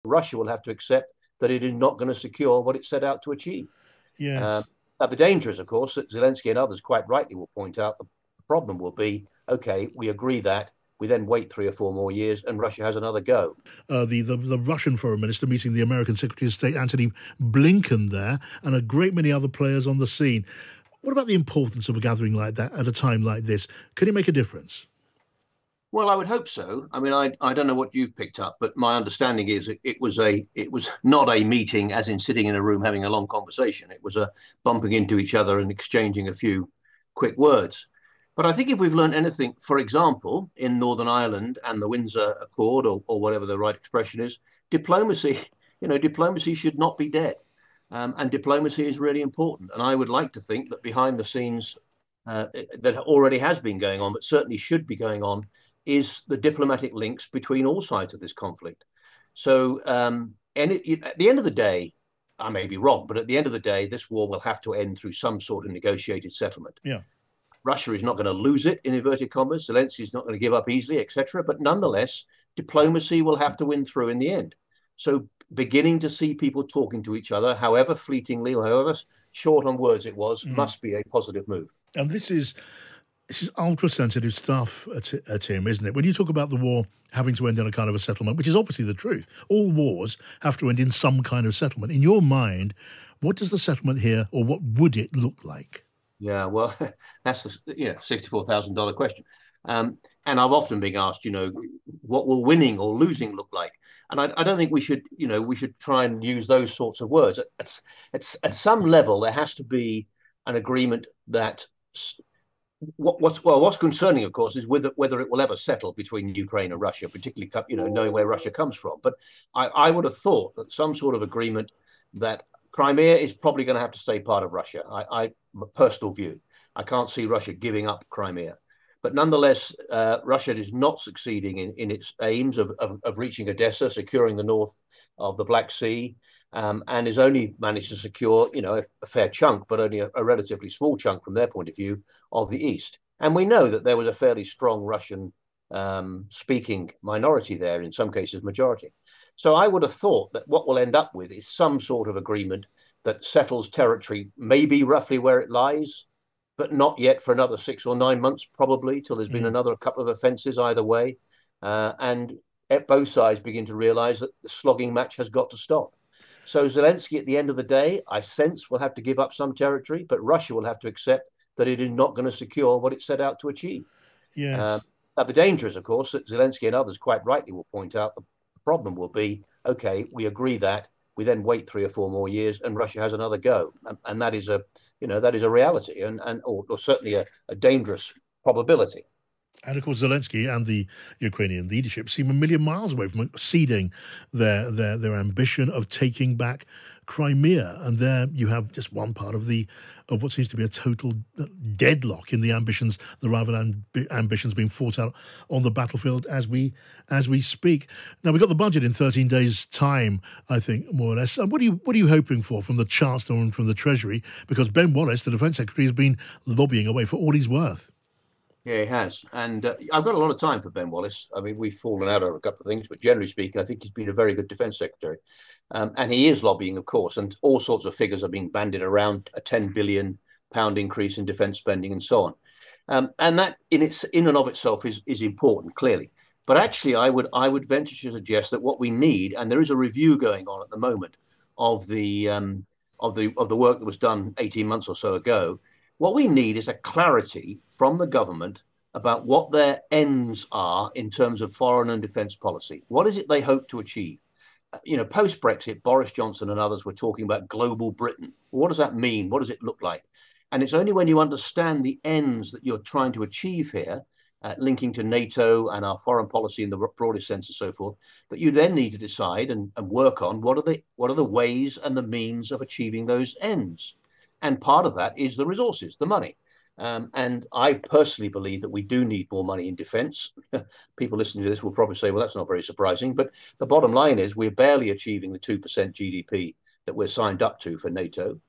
Russia will have to accept that it is not going to secure what it set out to achieve. Yes. Now, the danger is, of course, that Zelensky and others quite rightly will point out the problem will be, okay, we agree that, we then wait 3 or 4 more years and Russia has another go. The Russian foreign minister meeting the American Secretary of State, Antony Blinken, there, and a great many other players on the scene. What about the importance of a gathering like that at a time like this? Could it make a difference? Well, I would hope so. I mean, I don't know what you've picked up, but my understanding is it was not a meeting, as in sitting in a room having a long conversation. It was a bumping into each other and exchanging a few quick words. But I think if we've learned anything, for example, in Northern Ireland and the Windsor Accord, or whatever the right expression is, diplomacy, diplomacy should not be dead. And diplomacy is really important. And I would like to think that behind the scenes, that already has been going on, but certainly should be going on, is the diplomatic links between all sides of this conflict. So, at the end of the day, I may be wrong, but at the end of the day, this war will have to end through some sort of negotiated settlement. Yeah. Russia is not going to lose it, in inverted commas. Zelensky is not going to give up easily, etc. But nonetheless, diplomacy will have to win through in the end. So beginning to see people talking to each other, however fleetingly or however short on words it was, must be a positive move. And this is ultra sensitive stuff, Tim, isn't it? When you talk about the war having to end in a kind of a settlement, which is obviously the truth, all wars have to end in some kind of settlement. In your mind, what does the settlement here, or what would it look like? Yeah, well, that's the $64,000 question. And I've often been asked, what will winning or losing look like? And I don't think we should try and use those sorts of words. At some level, there has to be an agreement that what's concerning, of course, is whether it will ever settle between Ukraine and Russia, particularly knowing where Russia comes from. But I would have thought that some sort of agreement that Crimea is probably going to have to stay part of Russia. My personal view. I can't see Russia giving up Crimea. But nonetheless, Russia is not succeeding in its aims of reaching Odessa, securing the north of the Black Sea, and has only managed to secure, a fair chunk, but only a relatively small chunk from their point of view of the east. And we know that there was a fairly strong Russian speaking minority there, in some cases majority. So I would have thought that what we'll end up with is some sort of agreement that settles territory, maybe roughly where it lies, but not yet for another 6 or 9 months, probably, till there's been another couple of offences either way. And both sides begin to realise that the slogging match has got to stop. So Zelensky, at the end of the day, I sense, will have to give up some territory, but Russia will have to accept that it is not going to secure what it set out to achieve. Yes. Now, the danger is, of course, that Zelensky and others quite rightly will point out the problem will be, okay, we agree that, we then wait 3 or 4 more years and Russia has another go. And that is a reality or certainly a dangerous probability. And of course, Zelensky and the Ukrainian leadership seem a million miles away from ceding their ambition of taking back Crimea. And there you have just one part of what seems to be a total deadlock in the ambitions, the rival ambitions being fought out on the battlefield as we speak. Now, we've got the budget in 13 days' time, I think, more or less. What are you hoping for from the Chancellor and from the Treasury? Because Ben Wallace, the Defence Secretary, has been lobbying away for all he's worth. Yeah, he has. And I've got a lot of time for Ben Wallace. I mean, we've fallen out over a couple of things, but generally speaking, I think he's been a very good defence secretary. And he is lobbying, of course, and all sorts of figures are being bandied around, a £10 billion increase in defence spending and so on. And that in and of itself is important, clearly. But actually, I would venture to suggest that what we need, and there is a review going on at the moment of the work that was done 18 months or so ago. What we need is a clarity from the government about what their ends are in terms of foreign and defence policy. What is it they hope to achieve? Post-Brexit, Boris Johnson and others were talking about global Britain. What does that mean? What does it look like? And it's only when you understand the ends that you're trying to achieve here, linking to NATO and our foreign policy in the broadest sense and so forth, that you then need to decide and work on what are the ways and the means of achieving those ends. And part of that is the resources, the money. And I personally believe that we do need more money in defence. People listening to this will probably say, well, that's not very surprising. But the bottom line is we're barely achieving the 2% GDP that we're signed up to for NATO.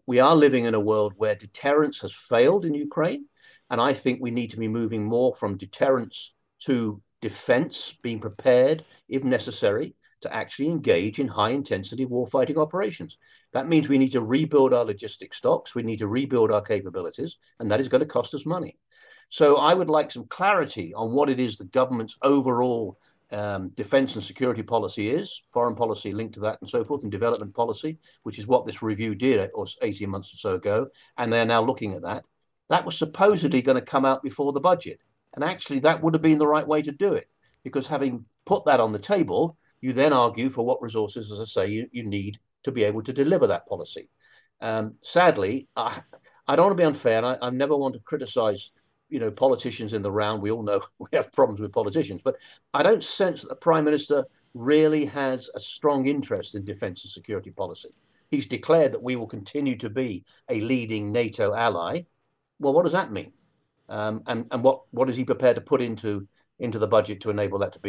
We are living in a world where deterrence has failed in Ukraine. And I think we need to be moving more from deterrence to defence, being prepared if necessary. to actually engage in high-intensity warfighting operations. That means we need to rebuild our logistic stocks, we need to rebuild our capabilities, and that is going to cost us money. So I would like some clarity on what it is the government's overall defense and security policy is, foreign policy linked to that and so forth, and development policy, which is what this review did 18 months or so ago, and they're now looking at that. That was supposedly going to come out before the budget. And actually, that would have been the right way to do it, because having put that on the table, you then argue for what resources, as I say, you need to be able to deliver that policy. Sadly, I don't want to be unfair, and I never want to criticize politicians in the round. We all know we have problems with politicians, but I don't sense that the Prime Minister really has a strong interest in defense and security policy. He's declared that we will continue to be a leading NATO ally. Well, what does that mean? And what is he prepared to put into the budget to enable that to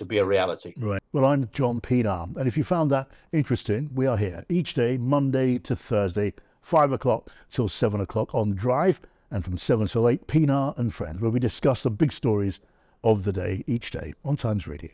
be a reality? Right. Well, I'm John Pienaar, and if you found that interesting, we are here each day, Monday to Thursday, 5 o'clock till 7 o'clock on Drive, and from 7 till 8, Pienaar and Friends, where we discuss the big stories of the day each day on Times Radio.